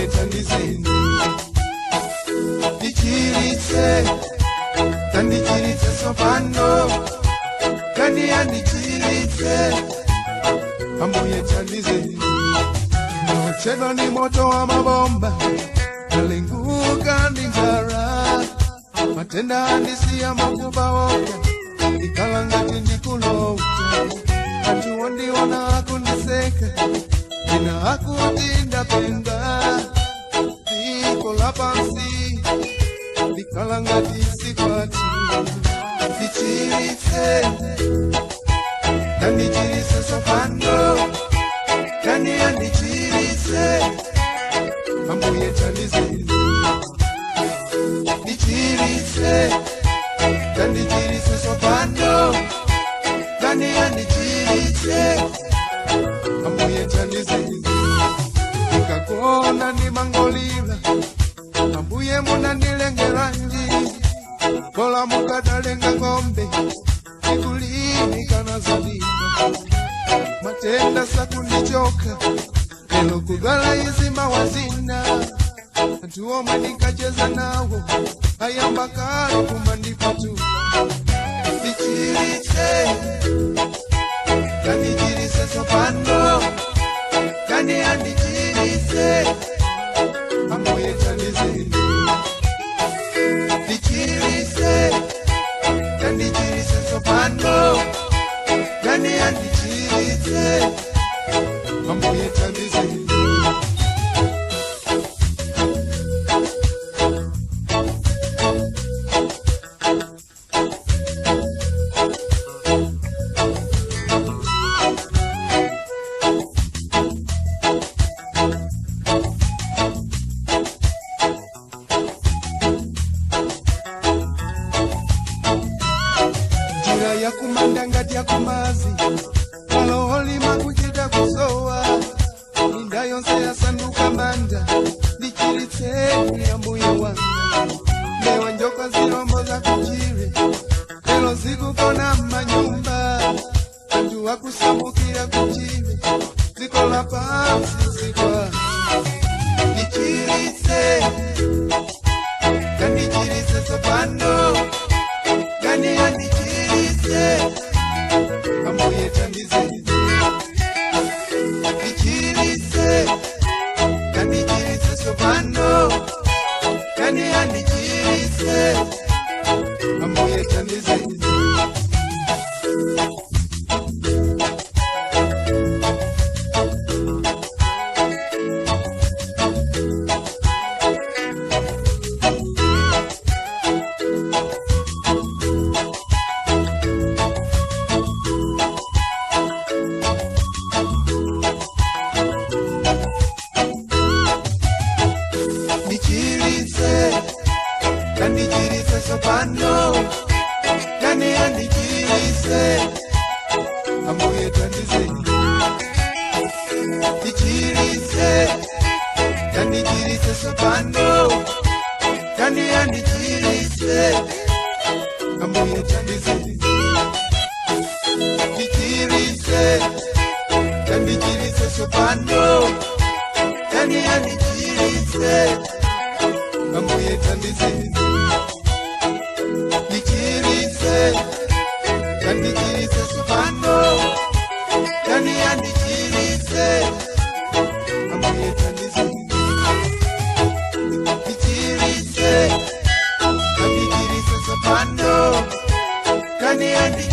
ambuye tandizeni ndichiritse tandichiritse sopano kani yandichiritse ambuye tandizeni nochedwa ni moto wa mabomba nalenguka ndingara matenda andisiya makuba woga ikalangati ndikulota atu wandiona akundiseka ina akutinda penga dikola pansi dikalangati sikwati dichiritse tandichiritse sopano kani yandichiritse ambuye tandizeni ndichiritse tandichiritse sopano kani yandichiritse ambuye tandizeni nikakona ndimangolira ambuye munandilengeranji kola mukadalenga ng'ombe ikulini kana zadika matenda sakundichoka lelo kugala izima wazina antu omwe nikacheza nawo ayamba kalo kumandipatuka ndichiritse tandichiritse sopano kani yandichiritse ambuye tandizeni ndichiritse tandichiritse sopano kani yandichiritse ambuye tandizeni njira yakumanda ngati yakumazi maloholi makuchita kusowa minda yonse yasanduka manda ndichiritseni ambuye wanga mbewa njoka zirombo za kuchire lelo zikukona mmanyumba antu akusambukira kuchire zikola pansi zikwa ndichiritse tandichiritse sopano kani yandichiritse ambuye tandizeni ndichiritse tandichiritse sopano kani yandichiritse ambuye tandizeni ndichiritse tandichiritse sopano kani yandichiritse ambuye tandizeni ndichiritse tandichiritse sopano kani yandichiritse ambuye tandizeni ndichiritse tandichiritse sopano kani yandichiritse ambuye tandizeni ndichiritse tandichiritse sopano kani yandichiritse ambuye tandizeni ndichiritse tandichiritse sopano kani yandichiritse